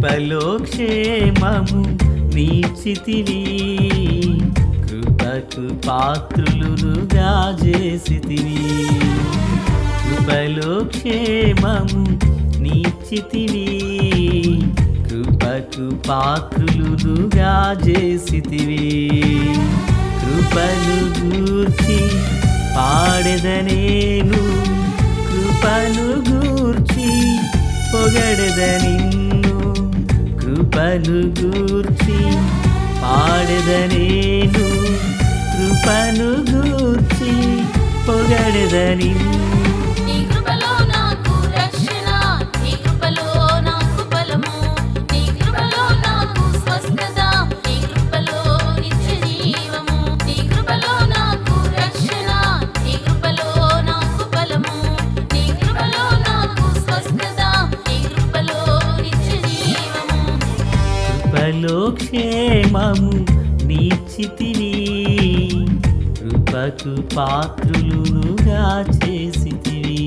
కృపలో క్షేమము నీచితివి, కృపకు పాత్రులుగా చేసితివి. కృపలో క్షేమము నీచితివి, కృపకు పాత్రులుగా చేసితివి. కృపను గూర్చి పాడెదనేను, కృపను గూర్చి పొగడెద నిన్ను. కృపను గూర్చి పాడెదనేను, కృపను గూర్చి పొగడెద నిన్ను. కృపలో క్షేమము నీచితివి, కృపకు పాత్రులుగా చేసితివి.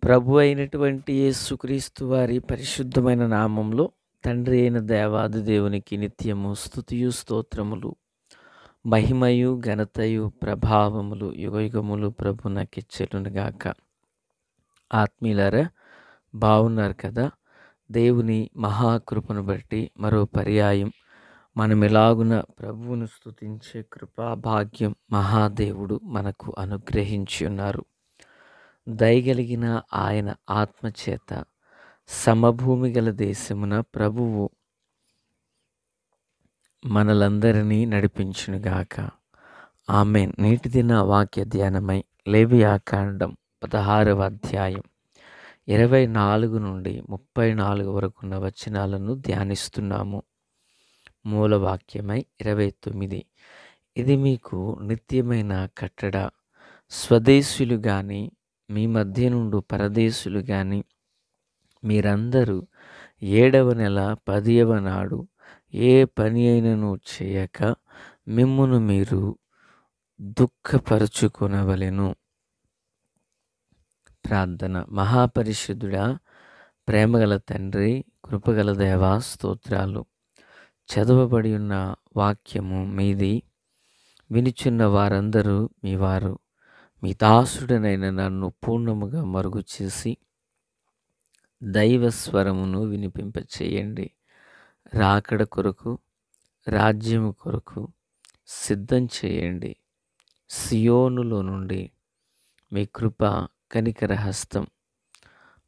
ప్రభు అయినటువంటి యేసుక్రీస్తు వారి పరిశుద్ధమైన నామంలో తండ్రి అయిన దేవాది దేవునికి నిత్యము స్తుతియు స్తోత్రములు, మహిమయు ఘనతయు ప్రభావములు యుగయుగములు ప్రభునకిచ్చెలునుగాక. ఆత్మీయులారా, బాగున్నారు కదా? దేవుని మహాకృపను బట్టి మరో పర్యాయం మనం ఎలాగున ప్రభువును స్తుతించే కృపా భాగ్యం మహాదేవుడు మనకు అనుగ్రహించి ఉన్నారు. దయగలిగిన ఆయన ఆత్మచేత సమభూమి గల దేశమున ప్రభువు మనలందరినీ నడిపించునుగాక. ఆమేన్. నేటి దిన వాక్య ధ్యానమై లేవియాకాండం 16వ అధ్యాయం 24 నుండి 34 వరకున్న వచనాలను ధ్యానిస్తున్నాము. మూలవాక్యమై 29. ఇది మీకు నిత్యమైన కట్టడ, స్వదేశులు గాని మీ మధ్య నుండి పరదేశులు గాని మీరందరూ 7వ నెల 10వ నాడు ఏ పని అయినను చేయక మిమ్మును మీరు దుఃఖపరచుకొనవలెను. ప్రార్థన. మహాపరిశుద్ధుడా, ప్రేమగల తండ్రి, కృపగల దేవా, స్తోత్రాలు. చదవబడి ఉన్న వాక్యము మీది, వినుచున్న వారందరూ మీ వారు. మీ దాసుడనైన నన్ను పూర్ణముగా మరుగు చేసి దైవ స్వరమును వినిపింపచేయండి. రాకడ కొరకు, రాజ్యము కొరకు సిద్ధం చేయండి. సియోనులో నుండి మీ కృప కనికర హస్తం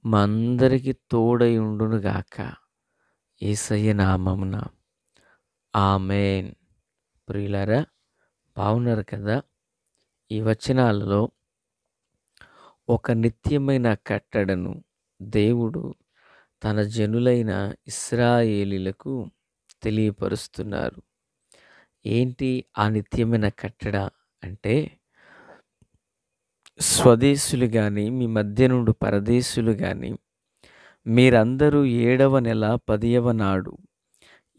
మా అందరికీ తోడై ఉండునుగాక. యేసయ్య నామమున ఆమేన్. ప్రియులారా, బాగున్నారు కదా? ఈ వచనాలలో ఒక నిత్యమైన కట్టడను దేవుడు తన జనులైన ఇశ్రాయేలీలకు తెలియపరుస్తున్నారు. ఏంటి ఆ నిత్యమైన కట్టడ అంటే, స్వదేశులు కానీ మీ మధ్య నుండి పరదేశులు కానీ మీరందరూ 7వ నెల 10వ నాడు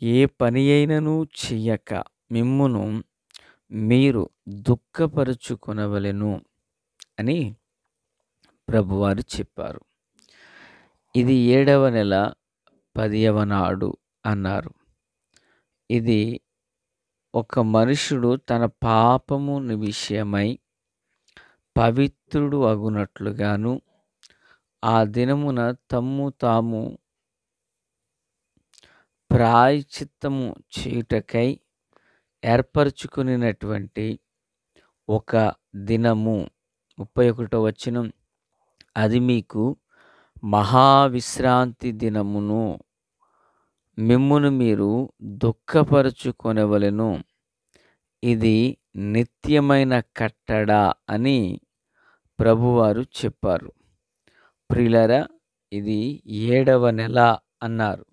ఏ పని అయినను చెయ్యక మిమ్మును మీరు దుఃఖపరుచుకొనవలెను అని ప్రభువారు చెప్పారు. ఇది 7వ నెల 10వ నాడు అన్నారు. ఇది ఒక మనుషుడు తన పాపము విషయమై పవిత్రుడు అగునట్లుగాను, ఆ దినమున తమ్ము తాము ప్రాయశ్చిత్తము చేయుటకై ఏర్పరచుకునేటువంటి ఒక దినము. 31వ వచనం, అది మీకు మహావిశ్రాంతి దినమును, మిమ్మును మీరు దుఃఖపరచుకొనవలెను. ఇది నిత్యమైన కట్టడ అని ప్రభువారు చెప్పారు. ప్రియులారా, ఇది 7వ నెల అన్నారు.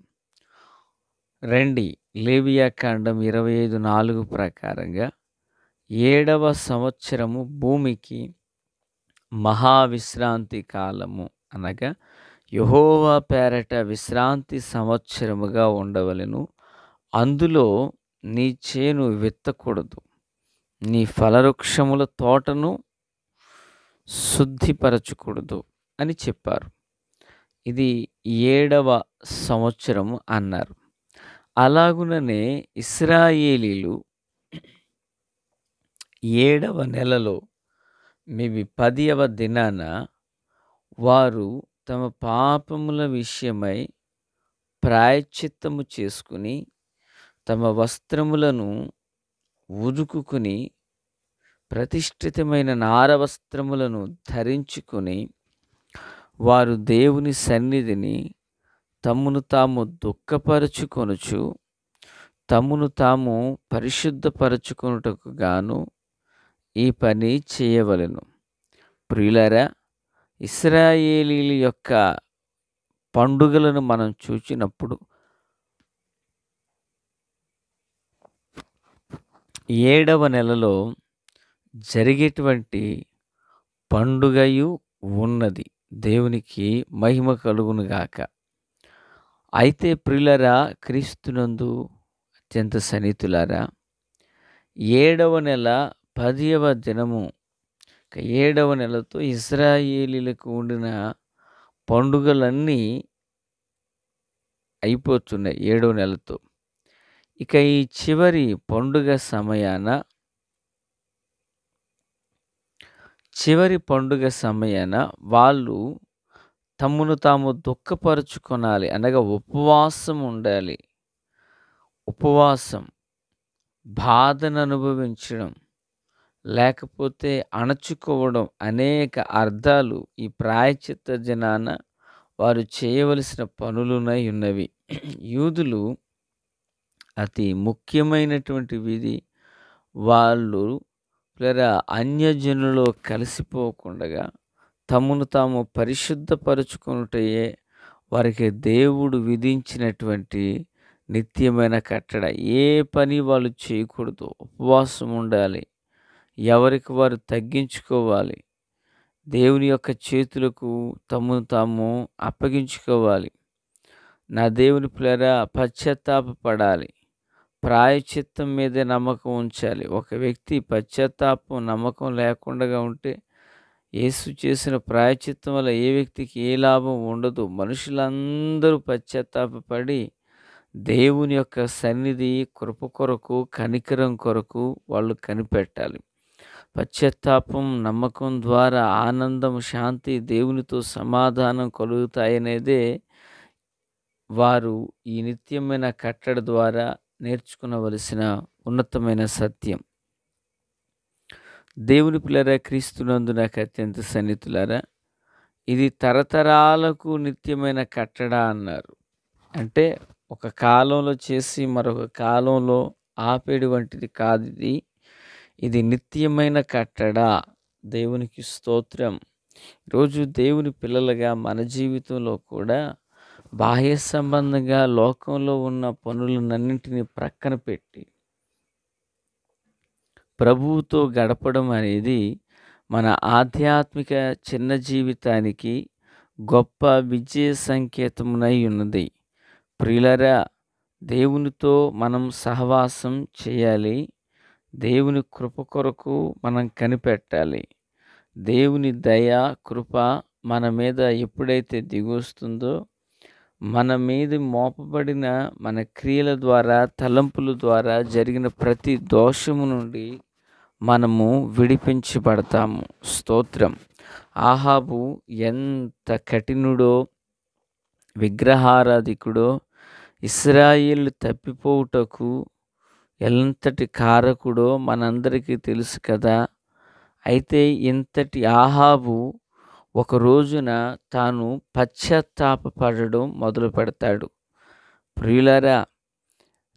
రండి, లేవియాకాండం 25:4 ప్రకారంగా 7వ సంవత్సరము భూమికి మహావిశ్రాంతి కాలము, అనగా యెహోవా పేరట విశ్రాంతి సంవత్సరముగా ఉండవలెను. అందులో నీ చేను విత్తకూడదు, నీ ఫలవృక్షముల తోటను శుద్ధిపరచకూడదు అని చెప్పారు. ఇది 7వ సంవత్సరము అన్నారు. అలాగుననే ఇశ్రాయేలీయులు 7వ నెలలో మేబీ 10వ దినాన వారు తమ పాపముల విషయమై ప్రాయశ్చిత్తము చేసుకుని, తమ వస్త్రములను ఉదుకుకుని, ప్రతిష్ఠితమైన నార వస్త్రములను ధరించుకుని, వారు దేవుని సన్నిధిని తమ్మును తాము దుఃఖపరచుకొనుచు, తమ్మును తాము పరిశుద్ధపరచుకొనుటకు గాను ఈ పని చేయవలెను. ప్రియులారా, ఇశ్రాయేలీయుల యొక్క పండుగలను మనం చూచినప్పుడు 7వ నెలలో జరిగేటువంటి పండుగయు ఉన్నది. దేవునికి మహిమ కలుగునుగాక. అయితే ప్రియులారా, క్రీస్తునందు అత్యంత సన్నిహితులారా, 7వ నెల 10వ దినము, 7వ నెలతో ఇశ్రాయేలీయులకు ఉండిన పండుగలన్నీ అయిపోతున్నాయి 7వ నెలతో. ఇక ఈ చివరి పండుగ సమయాన వాళ్ళు తమ్మును తాము దుఃఖపరుచుకొనాలి, అనగా ఉపవాసం ఉండాలి. ఉపవాసం, బాధను అనుభవించడం, లేకపోతే అణచుకోవడం, అనేక అర్థాలు ఈ ప్రాయశ్చిత్త దినాన వారు చేయవలసిన పనులునై ఉన్నవి. యూదులు అతి ముఖ్యమైనటువంటి విధి, వాళ్ళు అన్యజనులో కలిసిపోకుండా తమను తాము పరిశుద్ధపరచుకొనుటయే వారికి దేవుడు విధించినటువంటి నిత్యమైన కట్టడ. ఏ పని వాళ్ళు చేయకూడదు, ఉపవాసం ఉండాలి, ఎవరికి వారు తగ్గించుకోవాలి, దేవుని యొక్క చేతులకు తమను తాము అప్పగించుకోవాలి. నా దేవుని పిల్లరా, పశ్చాత్తాపపడాలి, ప్రాయశ్చిత్తం మీదే నమ్మకం ఉంచాలి. ఒక వ్యక్తి పశ్చాత్తాపం నమ్మకం లేకుండా ఉంటే యేసు చేసిన ప్రాయశ్చిత్తం వల్ల ఏ వ్యక్తికి ఏ లాభం ఉండదు. మనుషులందరూ పశ్చాత్తాపపడి దేవుని యొక్క సన్నిధి, కృప కొరకు, కనికరం కొరకు వాళ్ళు కనిపెట్టాలి. పశ్చాత్తాపం, నమ్మకం ద్వారా ఆనందం, శాంతి, దేవునితో సమాధానం కలుగుతాయనేదే వారు ఈ నిత్యమైన కట్టడ ద్వారా నేర్చుకునవలసిన ఉన్నతమైన సత్యం. దేవుని పిల్లరా, క్రీస్తునందు నాకు అత్యంత సన్నిహితులారా, ఇది తరతరాలకు నిత్యమైన కట్టడ అన్నారు. అంటే ఒక కాలంలో చేసి మరొక కాలంలో ఆపేడు వంటిది కాదు. ఇది నిత్యమైన కట్టడ. దేవునికి స్తోత్రం. ఈరోజు దేవుని పిల్లలుగా మన జీవితంలో కూడా బాహ్య సంబంధంగా లోకంలో ఉన్న పనులన్నింటినీ ప్రక్కన పెట్టి ప్రభువుతో గడపడం అనేది మన ఆధ్యాత్మిక చిన్న జీవితానికి గొప్ప విజయ సంకేతమునై ఉన్నది. ప్రియులారా, దేవునితో మనం సహవాసం చేయాలి. దేవుని కృప కొరకు మనం కనిపెట్టాలి. దేవుని దయ, కృప మన మీద ఎప్పుడైతే దిగొస్తుందో, మన మీద మోపబడిన మన క్రియల ద్వారా, తలంపుల ద్వారా జరిగిన ప్రతి దోషము నుండి మనము విడిపించబడతాము. స్తోత్రం. ఆహాబు ఎంత కఠినుడో, విగ్రహారాధికుడో, ఇశ్రాయేలు తప్పిపోవుటకు ఎంతటి కారకుడో మనందరికీ తెలుసు కదా. అయితే ఇంతటి ఆహాబు ఒక రోజున తాను పశ్చాత్తాపపడడం మొదలు పెడతాడు. ప్రియులారా,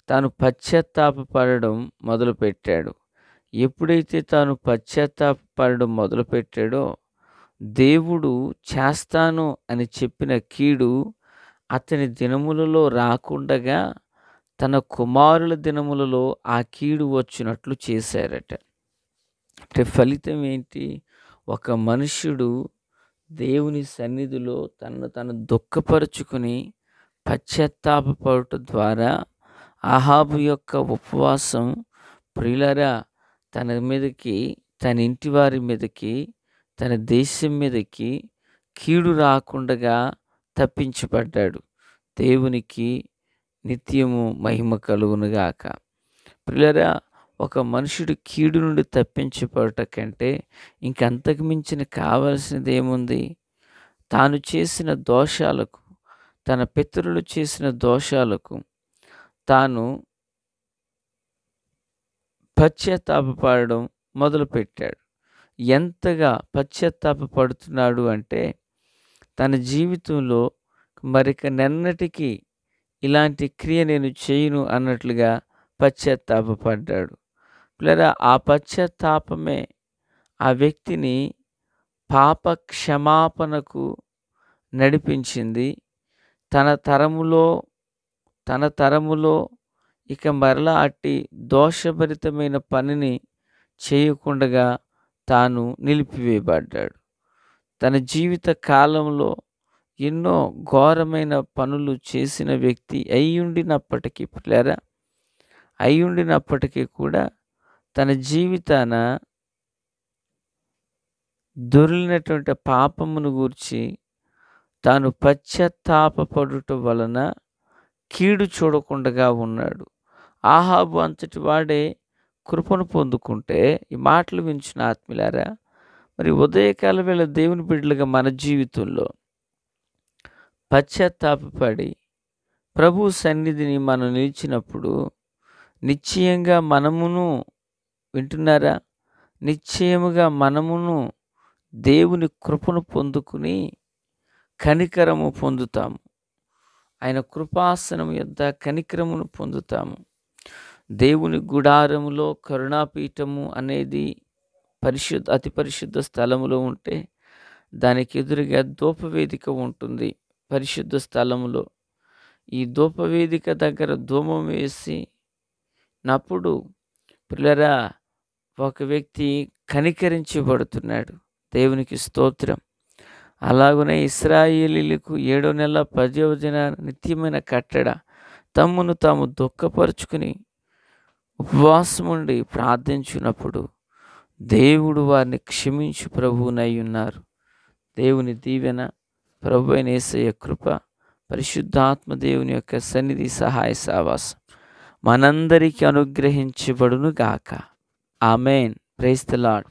తాను పశ్చాత్తాపపడడం మొదలుపెట్టాడు. ఎప్పుడైతే తాను పశ్చాత్తాపపడడం మొదలుపెట్టాడో, దేవుడు చేస్తాను అని చెప్పిన కీడు అతని దినములలో రాకుండగా తన కుమారుల దినములలో ఆ కీడు వచ్చినట్లు చేశారట. అంటే ఫలితం ఏంటి? ఒక మనుష్యుడు దేవుని సన్నిధిలో తను దుఃఖపరుచుకుని పశ్చాత్తాపపడుట ద్వారా ఆహాబు యొక్క ఉపవాసం, ప్రియులారా, తన మీదకి, తన ఇంటి వారి మీదకి, తన దేశం మీదకి కీడు రాకుండగా తప్పించబడ్డాడు. దేవునికి నిత్యము మహిమ కలుగునుగాక. ప్రియులారా, ఒక మనుషుడు కీడు నుండి తప్పించబడట కంటే ఇంకంతకు మించిన కావలసినది ఏముంది? తాను చేసిన దోషాలకు, తన పితరులు చేసిన దోషాలకు తాను పశ్చాత్తాపపడడం మొదలుపెట్టాడు. ఎంతగా పశ్చాత్తాపపడుతున్నాడు అంటే, తన జీవితంలో మరిక నెన్నటికి ఇలాంటి క్రియ నేను చేయను అన్నట్లుగా పశ్చాత్తాపపడ్డాడు. లేదా ఆ పశ్చాత్తాపమే ఆ వ్యక్తిని పాప క్షమాపణకు నడిపించింది. తన తరములో ఇక మరలా అట్టి దోషభరితమైన పనిని చేయకుండగా తాను నిలిపివేయబడ్డాడు. తన జీవిత కాలంలో ఎన్నో ఘోరమైన పనులు చేసిన వ్యక్తి అయ్యుండినప్పటికీ కూడా తన జీవితాన దొర్లినటువంటి పాపమును గూర్చి తాను పశ్చాత్తాపపడుట వలన కీడు చూడకుండగా ఉన్నాడు. ఆహాబు అంతటి వాడే కృపను పొందుకుంటే, ఈ మాటలు వించిన ఆత్మీయులారా, మరి ఉదయకాల వేళ దేవుని బిడ్డలుగా మన జీవితంలో పశ్చాత్తాపపడి ప్రభు సన్నిధిని మనం నిలిచినప్పుడు నిశ్చయంగా మనమును వింటున్నారా? నిశ్చయముగా మనమును దేవుని కృపను పొందుకుని కనికరము పొందుతాము. ఆయన కృపాసనం యొద్ద కనికరమును పొందుతాము. దేవుని గుడారములో కరుణాపీఠము అనేది అతి పరిశుద్ధ స్థలములో ఉంటే, దానికి ఎదురుగా ధూపవేదిక ఉంటుంది పరిశుద్ధ స్థలములో. ఈ ధూపవేదిక దగ్గర ధూమం వేసి నప్పుడు పిల్లరా ఒక వ్యక్తి కనికరించబడుతున్నాడు. దేవునికి స్తోత్రం. అలాగునే ఇశ్రాయేలీయులకు 7వ నెల 10వ దినాన నిత్యమైన కట్టడ తమ్మును తాము దుఃఖపరుచుకుని ఉపవాసముండి ప్రార్థించినప్పుడు దేవుడు వారిని క్షమించు ప్రభువునై ఉన్నారు. దేవుని దీవెన, ప్రభు అయిన యేసయ్య కృప, పరిశుద్ధాత్మ దేవుని యొక్క సన్నిధి, సహాయ సావాసం మనందరికీ అనుగ్రహించబడును గాక. ఆమేన్. Praise the lord.